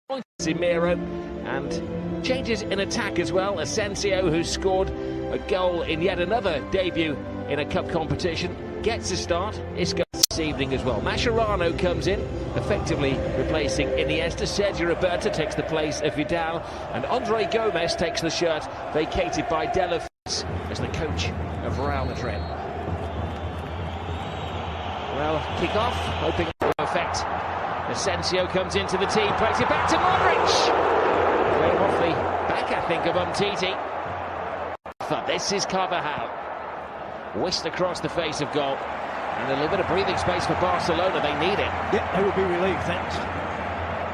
Casemiro, and changes in attack as well. Asensio, who scored a goal in yet another debut in a cup competition, gets a start. Isco this evening as well. Mascherano comes in, effectively replacing Iniesta. Sergio Roberto takes the place of Vidal, and Andre Gomez takes the shirt vacated by De La Fuente as the coach of Real Madrid. Well, kick-off, hoping it will affect. Asensio comes into the team, plays it back to Modric. Playing off the back, I think, of Umtiti. But this is Carvajal. Whisked across the face of goal. And a little bit of breathing space for Barcelona. They need it. Yeah, they will be relieved. That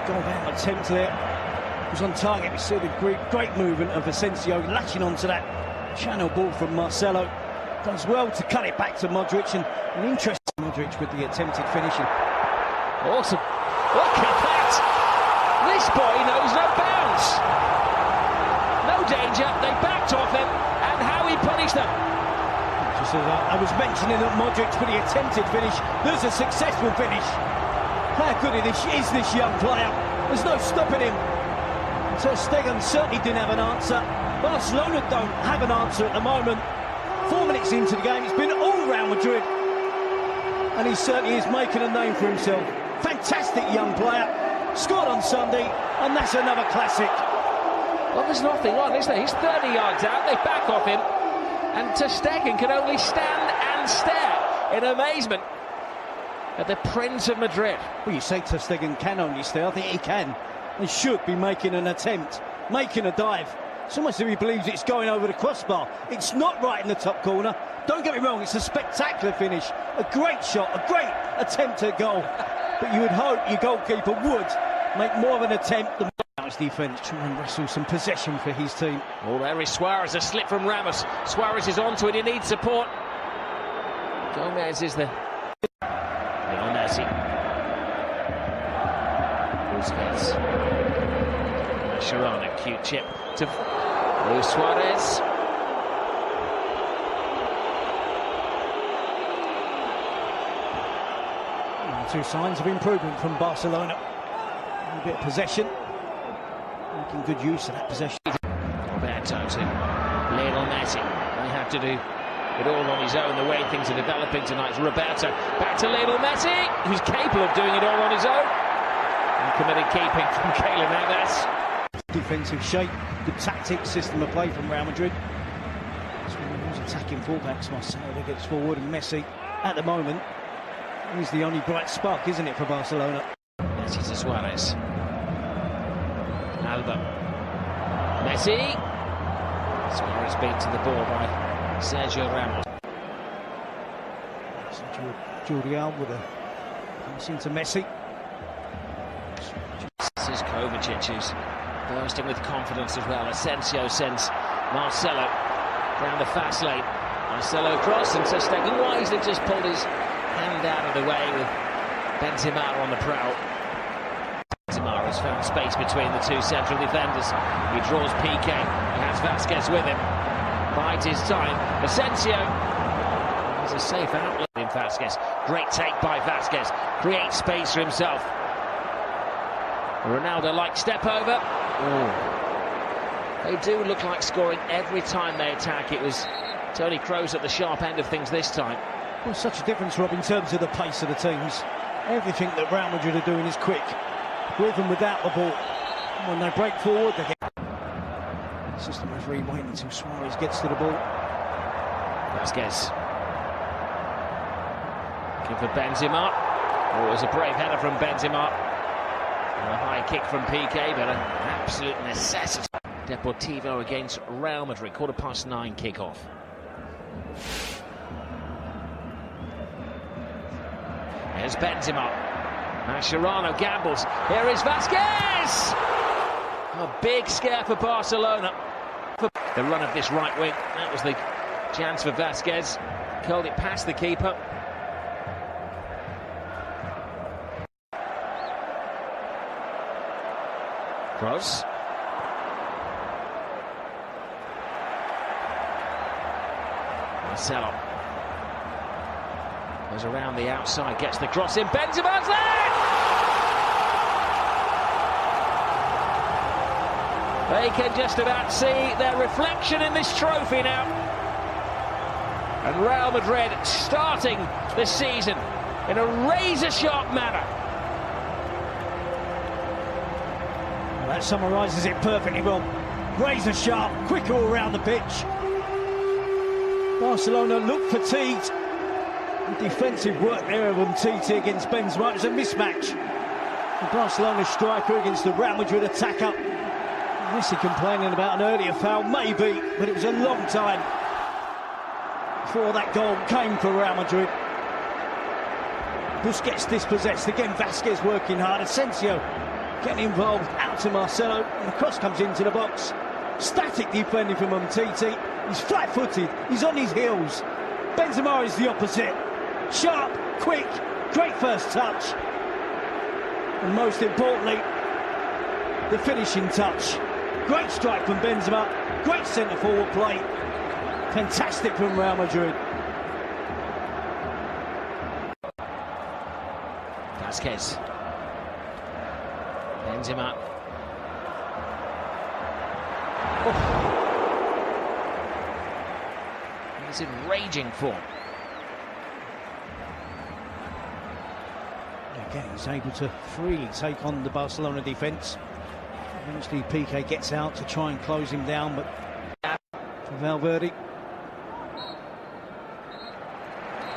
goal-down attempt there was on target. We saw the great movement of Asensio latching onto that channel ball from Marcelo. Does well to cut it back to Modric, and an interesting Modric with the attempted finishing. Awesome. Look at that! This boy knows no bounds. No danger. They backed off him, and how he punished them. Just as I was mentioning that Modric for the attempted finish, there's a successful finish. How good is this young player? There's no stopping him. Ter Stegen certainly didn't have an answer. Barcelona don't have an answer at the moment. 4 minutes into the game, it's been all round Madrid, and he certainly is making a name for himself. Fantastic young player, scored on Sunday, and that's another classic. Well, there's nothing on, is there? He's 30 yards out, they back off him, and Ter Stegen can only stand and stare in amazement at the Prince of Madrid. Well, you say Ter Stegen can only stare. I think he can and should be making an attempt, making a dive. It's almost as if he believes it's going over the crossbar. It's not right in the top corner. Don't get me wrong, it's a spectacular finish, a great shot, a great attempt at goal. But you would hope your goalkeeper would make more of an attempt than his defence, try and wrestle some possession for his team. Oh, there is Suarez, a slip from Ramos. Suarez is onto it, he needs support. Gomez is the... Lionel Messi. Busquets. Mascherano, cute chip to Luis Suarez. Two signs of improvement from Barcelona. A bit of possession, making good use of that possession. Roberto to Lionel Messi. They have to do it all on his own, the way things are developing tonight. Roberto back to Lionel Messi, who's capable of doing it all on his own. And committed keeping from Keylor Navas. Defensive shape, good tactics, system of play from Real Madrid. It's one of those attacking fullbacks. Marcelo gets forward, and Messi, at the moment, he's the only bright spark, isn't it, for Barcelona? Messi to Suarez. Alba. Messi. Suarez beat to the ball by Sergio Ramos. Jordial with a pass into Messi. This is Kovacic, who's bursting with confidence as well. Asensio sends Marcelo down the fast lane. Marcelo cross, and Ter Stegen wisely just pulled his hand out of the way with Benzema on the prowl. Benzema has found space between the two central defenders. He draws Piqué. He has Vasquez with him. Bides his time. Asensio. There's a safe outlet in Vasquez. Great take by Vasquez. Creates space for himself. Ronaldo-like step over. They do look like scoring every time they attack. It was Toni Kroos at the sharp end of things this time. Well, such a difference, Rob, in terms of the pace of the teams. Everything that Real Madrid are doing is quick, with and without the ball. When they break forward, they get... It's just the referee waiting until Suarez gets to the ball. Vasquez. Looking for Benzema. Oh, it was a brave header from Benzema. And a high kick from Piqué, but an absolute necessity. Deportivo against Real Madrid, 9:15 kick-off. Here's Benzema. Mascherano gambles. Here is Vasquez! A big scare for Barcelona. The run of this right wing. That was the chance for Vasquez. Curled it past the keeper. Cross. Marcelo goes around the outside, gets the cross in. Benzema's there! They can just about see their reflection in this trophy now. And Real Madrid starting the season in a razor-sharp manner. Well, that summarises it perfectly well. Razor-sharp, quick all around the pitch. Barcelona look fatigued. The defensive work there of Umtiti against Benzema, it was a mismatch. The Barcelona striker against the Real Madrid attacker. Messi complaining about an earlier foul, maybe, but it was a long time before that goal came for Real Madrid. Busquets dispossessed, again Vasquez working hard, Asensio getting involved, out to Marcelo, and the cross comes into the box. Static defending from Umtiti, he's flat-footed, he's on his heels. Benzema is the opposite, sharp, quick, great first touch. And most importantly, the finishing touch. Great strike from Benzema, great centre-forward play. Fantastic from Real Madrid. Vasquez. Benzema. He's in raging form. Again, he's able to freely take on the Barcelona defence. Eventually Piqué gets out to try and close him down, but for Valverde.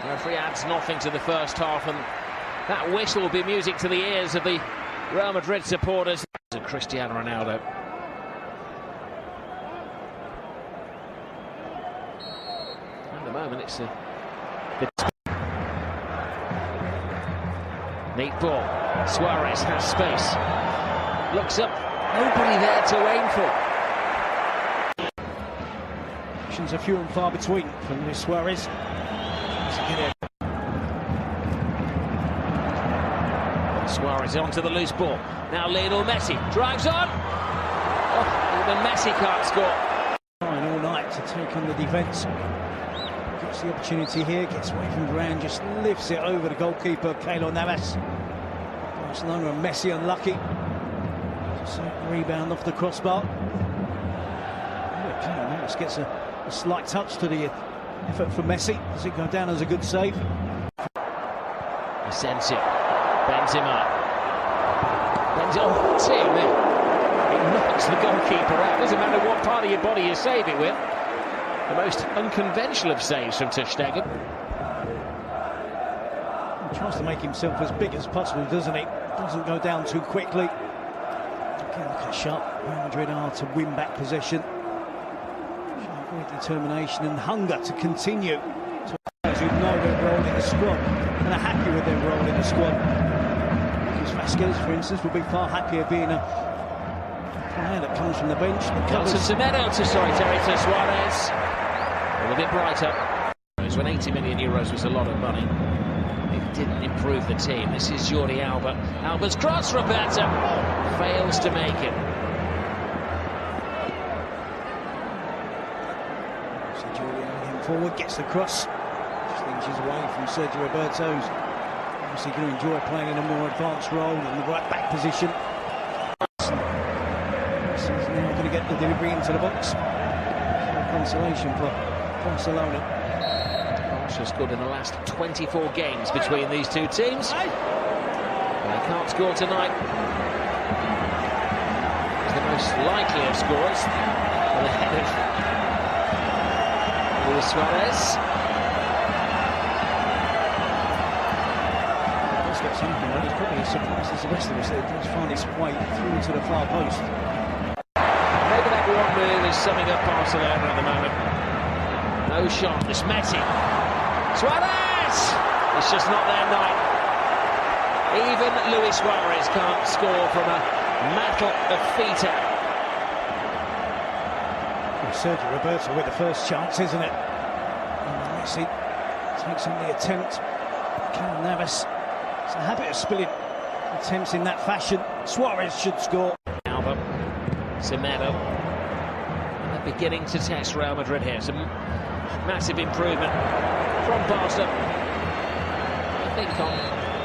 The referee adds nothing to the first half, and that whistle will be music to the ears of the Real Madrid supporters. And Cristiano Ronaldo. At the moment, it's a neat ball. Suarez has space. Looks up. Nobody there to aim for. Options are few and far between from Luis Suarez. Suarez onto the loose ball. Now Lionel Messi drives on. Oh, even Messi can't score. Trying all night to take on the defence. Gets the opportunity here, gets away from Duran, just lifts it over the goalkeeper, Keylor Navas. Barcelona and Messi unlucky. Just a rebound off the crossbar. Keylor Navas gets a slight touch to the effort from Messi. Does it go down as a good save? Asensio. Benzema. Oh, dear me. It knocks the goalkeeper out. Doesn't matter what part of your body you save it with. The most unconventional of saves from ter Stegen. He tries to make himself as big as possible, doesn't he? Doesn't go down too quickly. Again, look at sharp Real Madrid are to win back possession. Great determination and hunger to continue. To those who know their role in the squad and are happy with their role in the squad. Because Vasquez, for instance, will be far happier being a player that comes from the bench. To Suarez. A little bit brighter. When 80 million euros was a lot of money, it didn't improve the team. This is Jordi Alba. Alba's cross, Roberto fails to make it. So Jordi Alba forward, gets the cross. Just inches away from Sergio Roberto's. Obviously going to enjoy playing in a more advanced role in the right back position. He's now going to get the delivery into the box. Consolation for Barcelona. Barca scored in the last 24 games between these two teams. They can't score tonight. He's the most likely of scorers on the head of Luis Suarez. He's got something, but he's probably as surprised as the rest of us that it does find its way through to the far post. Maybe that one move is summing up Barcelona at the moment. No shot, this Messi. Suarez! It's just not their night. Even Luis Suarez can't score from a metal of feet out. Sergio Roberto with the first chance, isn't it? And Messi takes on the attempt. Keylor Navas, it's a habit of spilling attempts in that fashion. Suarez should score. Alba, Semedo, and they're beginning to test Real Madrid here. Some massive improvement from Barca. I think on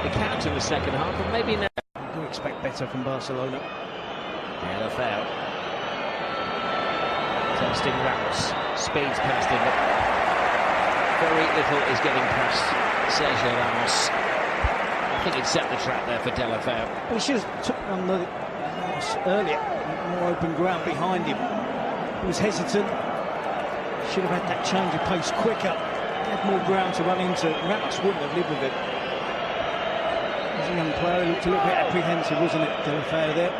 the counter in the second half, but maybe now. I do expect better from Barcelona. Yellow foul. Testing Ramos, speeds past him, but very little is getting past Sergio Ramos. I think he'd set the trap there for Delafeu. Well, he should have took on the earlier, more open ground behind him. He was hesitant. Should have had that change of pace quicker. Had more ground to run into. Ramos wouldn't have lived with it. As a young player, he looked a little bit apprehensive, wasn't it, Delafeu there?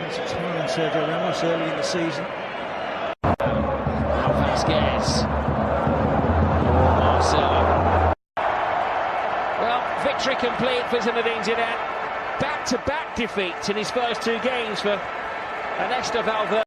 That's a time on Sergio Ramos early in the season. Now Vasquez. Marcelo. Well, victory complete for Zinedine Zidane. Back-to-back defeats in his first two games for Ernesto Valverde.